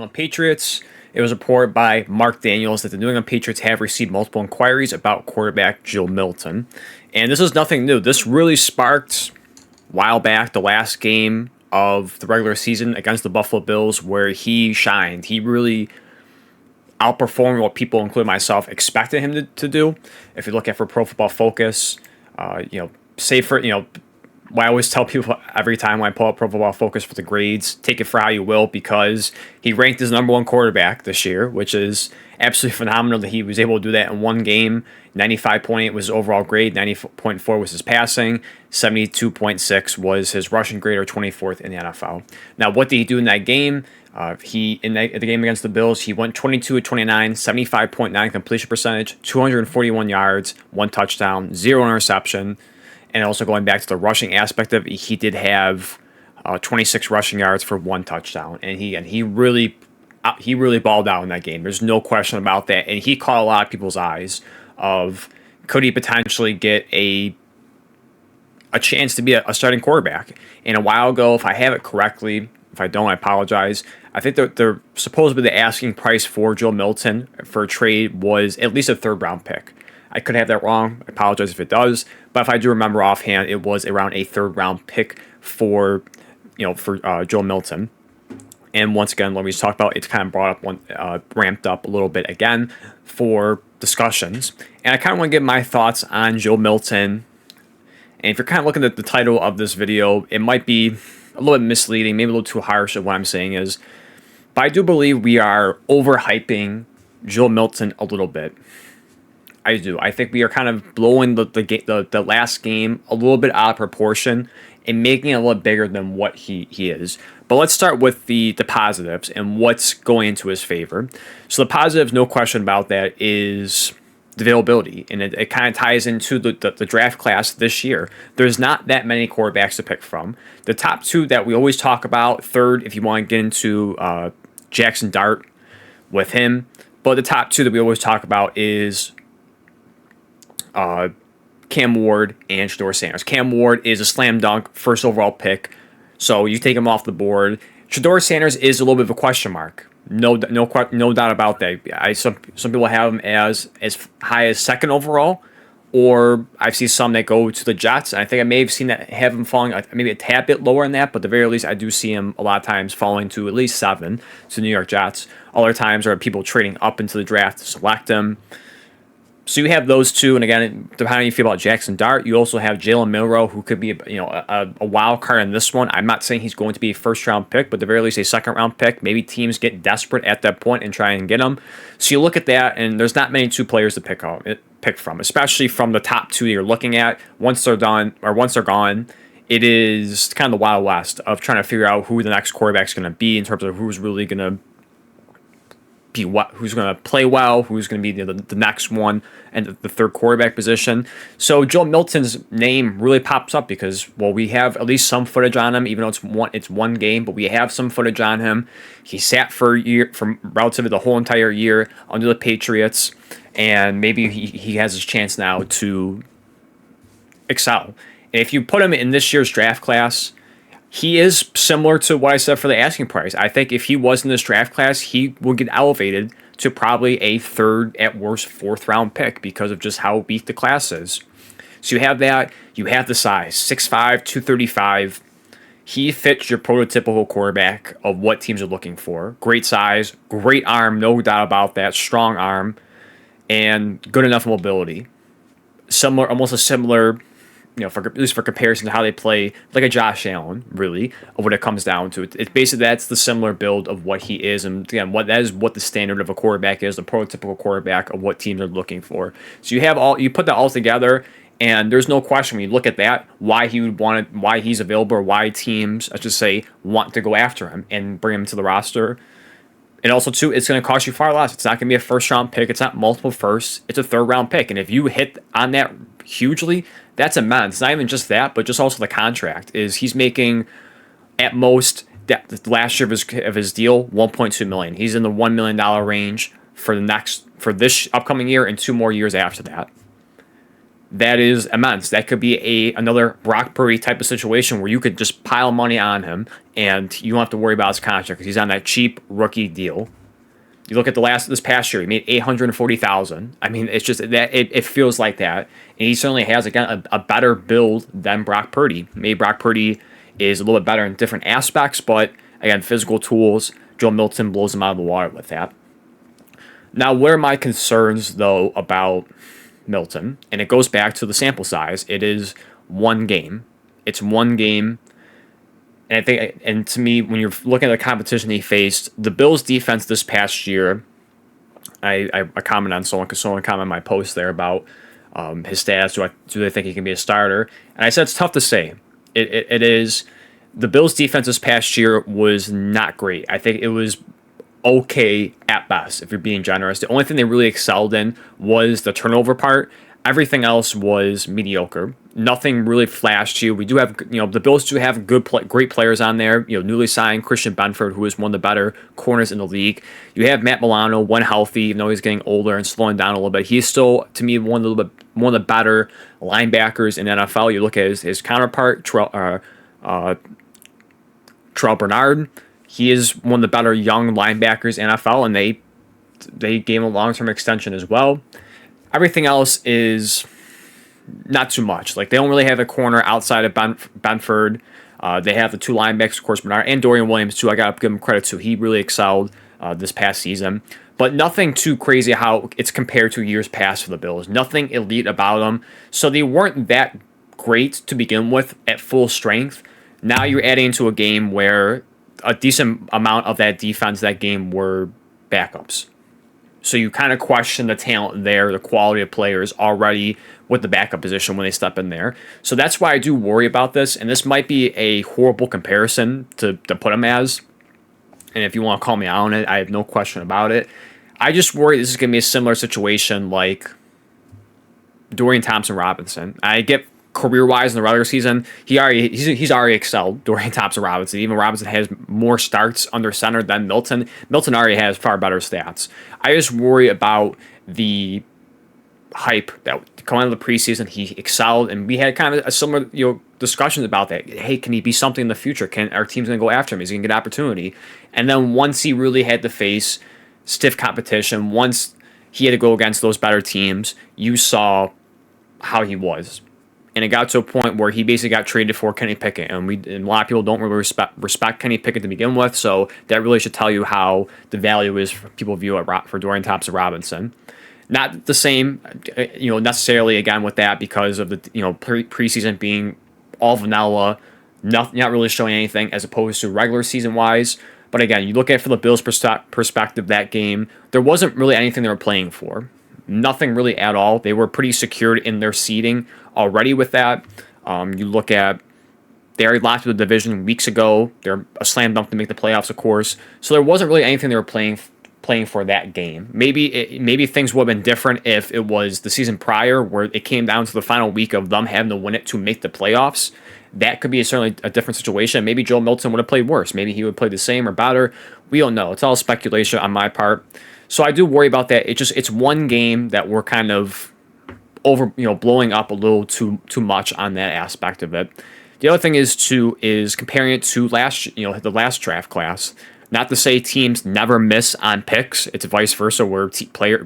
England Patriots. It was reported by Mark Daniels that the New England Patriots have received multiple inquiries about quarterback Joe Milton. And this is nothing new. This really sparked a while back, the last game of the regular season against the Buffalo Bills, where he shined. He really outperformed what people, including myself, expected him to do. If you look at for Pro Football Focus, say for, what I always tell people every time when I pull up Pro Football Focus for the grades, take it for how you will, because he ranked as #1 quarterback this year, which is absolutely phenomenal that he was able to do that in one game. 95.8 was his overall grade, 90.4 was his passing, 72.6 was his rushing grade, or 24th in the NFL. Now, what did he do in that game? In the game against the Bills, he went 22 of 29, 75.9 completion percentage, 241 yards, 1 touchdown, 0 interception. And also going back to the rushing aspect of it, he did have 26 rushing yards for 1 touchdown, and he really balled out in that game. There's no question about that, and he caught a lot of people's eyes of, could he potentially get a chance to be a starting quarterback? And a while ago, if I have it correctly, if I don't, I apologize. I think they're supposedly the asking price for Joe Milton for a trade was at least a 3rd-round pick. I could have that wrong. I apologize if it does. But if I do remember offhand, it was around a 3rd-round pick for Joe Milton. And once again, like we just talked about, it's kind of ramped up a little bit again for discussions. And I kind of want to get my thoughts on Joe Milton. And if you're kind of looking at the title of this video, it might be a little bit misleading, maybe a little too harsh of what I'm saying is. But I do believe we are overhyping Joe Milton a little bit. I do. I think we are kind of blowing the last game a little bit out of proportion and making it a little bigger than what he is. But let's start with the positives and what's going into his favor. So the positives, no question about that, is the availability. And it kind of ties into the draft class this year. There's not that many quarterbacks to pick from. The top 2 that we always talk about, third, if you want to get into Jackson Dart with him. But the top 2 that we always talk about is Cam Ward and Shedeur Sanders. Cam Ward is a slam dunk first overall pick, so you take him off the board. Shedeur Sanders is a little bit of a question mark. No doubt about that. Some people have him as high as 2nd overall, or I've seen some that go to the Jets. And I think I may have him falling maybe a tad bit lower than that, but at the very least, I do see him a lot of times falling to at least 7 to the New York Jets. Other times are people trading up into the draft to select him. So you have those 2, and again, depending on how you feel about Jackson Dart, you also have Jalen Milroe, who could be a wild card in this one. I'm not saying he's going to be a 1st-round pick, but at the very least a 2nd-round pick. Maybe teams get desperate at that point and try and get him. So you look at that, and there's not many 2 players to pick from, especially from the top 2 you're looking at. Once they're done, or once they're gone, it is kind of the Wild West of trying to figure out who the next quarterback's going to be in terms of who's really going to who's going to play well, who's going to be the next one, and the 3rd quarterback position. So Joe Milton's name really pops up because, well, we have at least some footage on him, even though it's one game, but we have some footage on him. He sat for relatively the whole entire year under the Patriots, and maybe he has his chance now to excel. And if you put him in this year's draft class, he is similar to what I said for the asking price. I think if he was in this draft class, he would get elevated to probably a 3rd, at worst, 4th-round pick because of just how weak the class is. So you have that. You have the size, 6'5", 235. He fits your prototypical quarterback of what teams are looking for. Great size, great arm, no doubt about that, strong arm, and good enough mobility. Almost a similar, at least for comparison to how they play, like a Josh Allen, really, of what it comes down to. It's basically, that's the similar build of what he is, and again, that is what the standard of a quarterback is, the prototypical quarterback of what teams are looking for. So you put that all together, and there's no question when you look at that why he's available, or why teams, I should say, want to go after him and bring him to the roster. And also, too, it's going to cost you far less. It's not going to be a 1st-round pick. It's not multiple firsts. It's a 3rd-round pick. And if you hit on that hugely, that's immense. It's not even just that, but just also the contract. He's making, at most, last year of his deal, $1.2 million. He's in the $1 million range for this upcoming year and 2 more years after that. that is immense. That could be another Brock Purdy type of situation where you could just pile money on him and you don't have to worry about his contract because he's on that cheap rookie deal. You look at this past year, he made $840,000. I mean, it's just that it feels like that, and he certainly has again a better build than Brock Purdy. Maybe Brock Purdy is a little bit better in different aspects, but again, physical tools. Joe Milton blows him out of the water with that. Now, what are my concerns though about Milton? And it goes back to the sample size. It is one game. It's one game. And I think, and to me, when you're looking at the competition he faced, the Bills' defense this past year, I comment on someone commented on my post there about his stats. Do they think he can be a starter? And I said it's tough to say. It is. The Bills' defense this past year was not great. I think it was okay at best, if you're being generous. The only thing they really excelled in was the turnover part. Everything else was mediocre. Nothing really flashed you. We do have, the Bills do have great players on there. Newly signed Christian Benford, who is one of the better corners in the league. You have Matt Milano, when healthy, even though he's getting older and slowing down a little bit. He's still, to me, one of the better linebackers in the NFL. You look at his counterpart, Terrell Bernard. He is one of the better young linebackers in NFL, and they gave him a long-term extension as well. Everything else is not too much. Like, they don't really have a corner outside of Benford. They have the two linebackers, of course, Bernard and Dorian Williams, too. I got to give him credit, too. He really excelled this past season. But nothing too crazy how it's compared to years past for the Bills. Nothing elite about them. So they weren't that great to begin with at full strength. Now you're adding into a game where a decent amount of that defense that game were backups. So you kind of question the talent there, the quality of players already with the backup position when they step in there. So that's why I do worry about this, and this might be a horrible comparison to put them as. And if you want to call me out on it, I have no question about it. I just worry this is going to be a similar situation like Dorian Thompson-Robinson. I get career-wise in the regular season, he's already excelled, Dorian Thompson-Robinson. Even Robinson has more starts under center than Milton. Milton already has far better stats. I just worry about the hype that coming out of the preseason, he excelled, and we had kind of a similar discussions about that. Hey, can he be something in the future? Can our team's going to go after him? Is he going to get opportunity? And then once he really had to face stiff competition, once he had to go against those better teams, you saw how he was. And it got to a point where he basically got traded for Kenny Pickett. And a lot of people don't really respect Kenny Pickett to begin with. So that really should tell you how the value is for people view it for Dorian Thompson-Robinson. Not the same, necessarily again with that because of the preseason being all vanilla, not really showing anything as opposed to regular season wise. But again, you look at it from the Bills' perspective, that game, there wasn't really anything they were playing for. Nothing really at all. They were pretty secured in their seeding already with that. You look at, they already locked the division weeks ago. They're a slam dunk to make the playoffs, of course. So there wasn't really anything they were playing for that game. Maybe things would have been different if it was the season prior where it came down to the final week of them having to win it to make the playoffs. That could be certainly a different situation. Maybe Joe Milton would have played worse. Maybe he would play the same or better. We don't know. It's all speculation on my part. So I do worry about that. It's one game that we're kind of blowing up a little too much on that aspect of it. The other thing is comparing it to the last draft class. Not to say teams never miss on picks. It's vice versa, where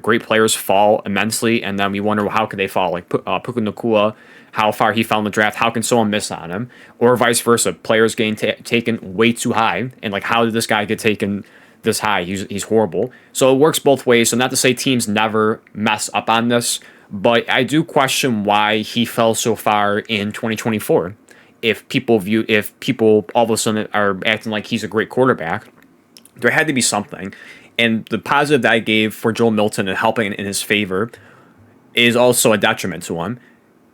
great players fall immensely, and then we wonder how could they fall. Like Puka Nacua, how far he fell in the draft. How can someone miss on him? Or vice versa, players getting taken way too high, and like how did this guy get taken this high? He's horrible. So it works both ways. So not to say teams never mess up on this, but I do question why he fell so far in 2024. If people all of a sudden are acting like he's a great quarterback, there had to be something. And the positive that I gave for Joel Milton and helping in his favor is also a detriment to him.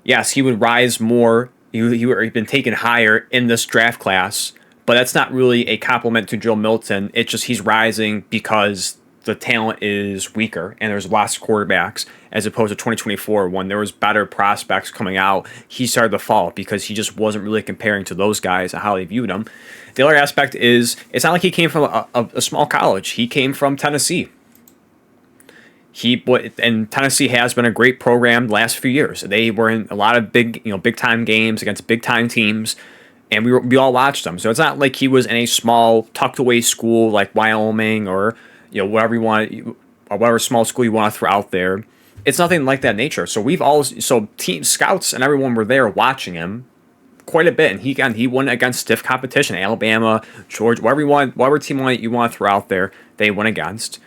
Yes, he would rise more. He'd been taken higher in this draft class, but that's not really a compliment to Joe Milton. It's just he's rising because the talent is weaker and there's less quarterbacks as opposed to 2024 when there was better prospects coming out. He started to fall because he just wasn't really comparing to those guys and how they viewed him. The other aspect is it's not like he came from a small college. He came from Tennessee. And Tennessee has been a great program the last few years. They were in a lot of big time games against big time teams, and we all watched them. So it's not like he was in a small tucked away school like Wyoming or whatever or whatever small school you want to throw out there. It's nothing like that nature. So team scouts and everyone were there watching him quite a bit, and he won against stiff competition. Alabama, Georgia, whatever team you want to throw out there, they went against.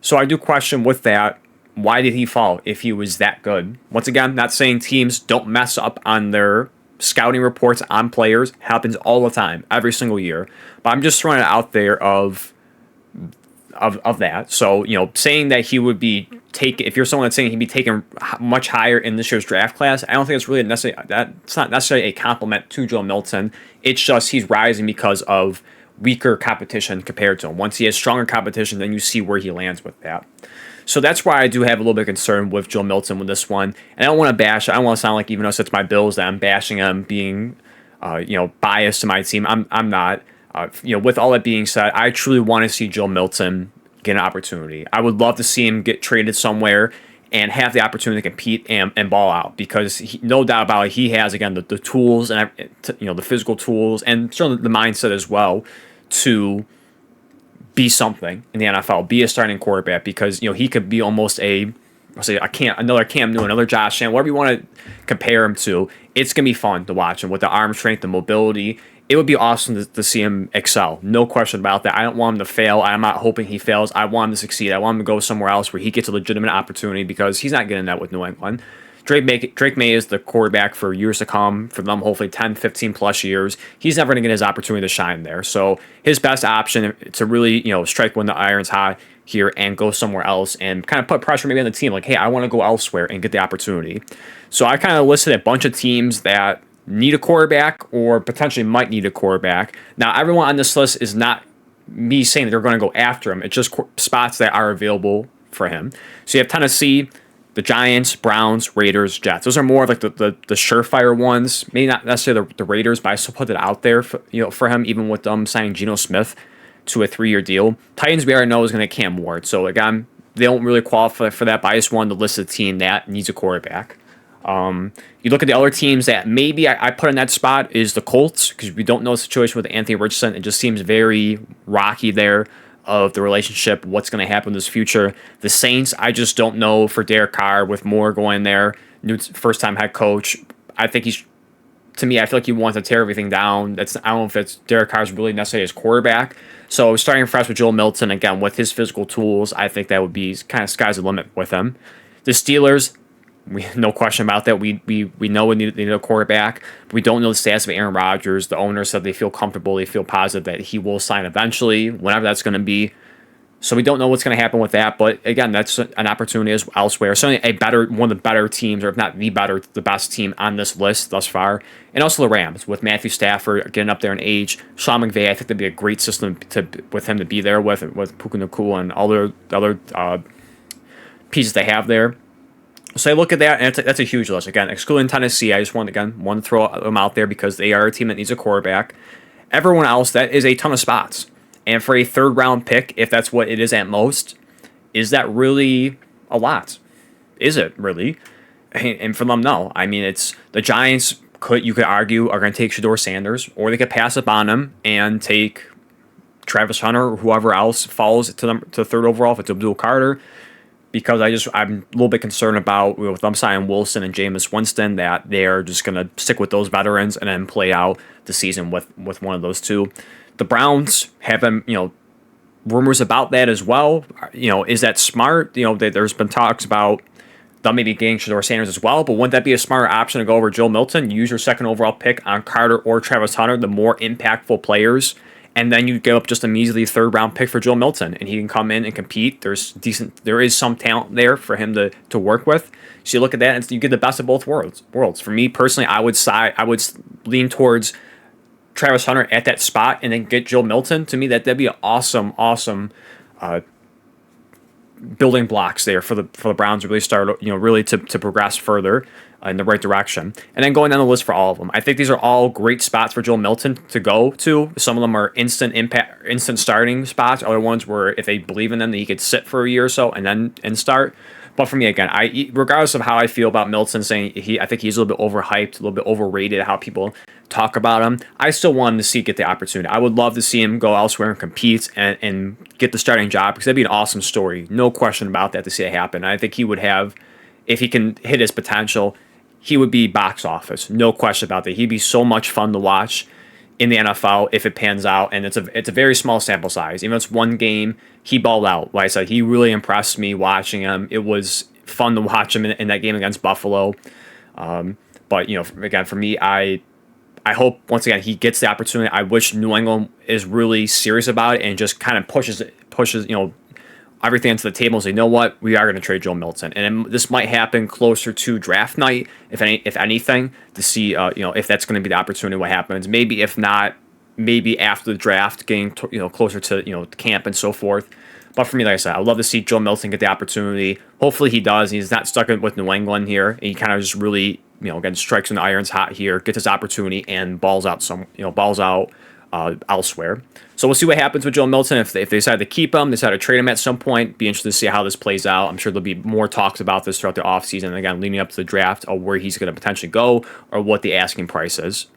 So I do question with that, why did he fall if he was that good? Once again, not saying teams don't mess up on their scouting reports on players. Happens all the time, every single year. But I'm just throwing it out there of that. So, saying that he would be taken, if you're someone that's saying he'd be taken much higher in this year's draft class, I don't think it's really that's not necessarily a compliment to Joe Milton. It's just he's rising because of weaker competition compared to him. Once he has stronger competition, then you see where he lands with that. So that's why I do have a little bit of concern with Joe Milton with this one. And I don't want to bash. I don't want to sound like, even though it's my Bills, that I'm bashing him being, biased to my team. I'm not. With all that being said, I truly want to see Joe Milton get an opportunity. I would love to see him get traded somewhere and have the opportunity to compete and ball out, because no doubt about it, he has, again, the tools and the physical tools and certainly the mindset as well to be something in the NFL, be a starting quarterback, because he could be almost another Cam Newton, another Josh Allen, whatever you want to compare him to. It's gonna be fun to watch him with the arm strength, the mobility. It would be awesome to see him excel. No question about that. I don't want him to fail. I'm not hoping he fails. I want him to succeed. I want him to go somewhere else where he gets a legitimate opportunity, because he's not getting that with New England. Drake May is the quarterback for years to come, for them hopefully 10, 15 plus years. He's never going to get his opportunity to shine there. So his best option to really, strike when the iron's hot here and go somewhere else and kind of put pressure maybe on the team, like, hey, I want to go elsewhere and get the opportunity. So I kind of listed a bunch of teams that need a quarterback or potentially might need a quarterback. Now, everyone on this list is not me saying that they're going to go after him. It's just spots that are available for him. So you have Tennessee, the Giants, Browns, Raiders, Jets. Those are more of like the surefire ones. Maybe not necessarily the Raiders, but I still put it out there for him, even with them signing Geno Smith to a 3-year deal. Titans, we already know, is going to Cam Ward. So again, they don't really qualify for that, but I just wanted to list a team that needs a quarterback. You look at the other teams that maybe I put in that spot is the Colts, because we don't know the situation with Anthony Richardson. It just seems very rocky there of the relationship, what's going to happen in this future. The Saints, I just don't know for Derek Carr with Moore going there, new first-time head coach. I think I feel like he wants to tear everything down. I don't know if it's Derek Carr's really necessarily his quarterback. So starting fresh with Joel Milton, again, with his physical tools, I think that would be kind of sky's the limit with him. The Steelers, no question about that. We know they need a quarterback. We don't know the status of Aaron Rodgers. The owner said they feel comfortable, they feel positive that he will sign eventually, whenever that's going to be. So we don't know what's going to happen with that. But again, that's an opportunity as elsewhere. Certainly one of the better teams, or if not the best team on this list thus far. And also the Rams, with Matthew Stafford getting up there in age. Sean McVay, I think that'd be a great system with him to be there with Puka Nacua and all the other pieces they have there. So I look at that, and that's a huge list. Again, excluding Tennessee, I just want to throw them out there because they are a team that needs a quarterback. Everyone else, that is a ton of spots. And for a third-round pick, if that's what it is at most, is that really a lot? Is it really? And for them, no. I mean, it's the Giants. You could argue are going to take Shedeur Sanders, or they could pass up on him and take Travis Hunter or whoever else falls to third overall, if it's Abdul Carter. Because I'm a little bit concerned about, with them signing Wilson and Jameis Winston, that they're just going to stick with those veterans and then play out the season with one of those two. The Browns have been, rumors about that as well. Is that smart? There's been talks about them maybe getting Shedeur Sanders as well, but wouldn't that be a smarter option to go over Joe Milton? Use your second overall pick on Carter or Travis Hunter, the more impactful players, and then you give up just immediately third round pick for Joe Milton, and he can come in and compete. There is some talent there for him to work with. So you look at that and you get the best of both worlds. For me personally, I would lean towards Travis Hunter at that spot and then get Joe Milton. To me, that'd be an awesome building blocks there for the Browns to really start, really to progress further in the right direction. And then going down the list for all of them, I think these are all great spots for Joel Milton to go to. Some of them are instant impact, instant starting spots. Other ones where if they believe in them, that he could sit for a year or so and start. But for me, again, regardless of how I feel about Milton, saying I think he's a little bit overhyped, a little bit overrated, how people talk about him, I still want to get the opportunity. I would love to see him go elsewhere and compete and get the starting job, because that'd be an awesome story. No question about that, to see it happen. I think he would have, if he can hit his potential, he would be box office. No question about that. He'd be so much fun to watch in the NFL if it pans out, and it's a very small sample size. Even if it's one game, he balled out. Like I said, he really impressed me watching him. It was fun to watch him in that game against Buffalo. But again, for me, I hope once again he gets the opportunity. I wish New England is really serious about it and just kind of pushes everything to the table and say, you know what, we are going to trade Joe Milton, and this might happen closer to draft night, if anything, to see if that's going to be the opportunity. What happens? Maybe if not, maybe after the draft, getting closer to camp and so forth. But for me, like I said, I'd love to see Joe Milton get the opportunity. Hopefully he does. He's not stuck with New England here. And he kind of just really again strikes when the iron's hot here, gets his opportunity, and balls out elsewhere. So we'll see what happens with Joe Milton. If they decide to keep him, decide to trade him at some point, be interested to see how this plays out. I'm sure there'll be more talks about this throughout the offseason, again, leading up to the draft, or where he's going to potentially go, or what the asking price is.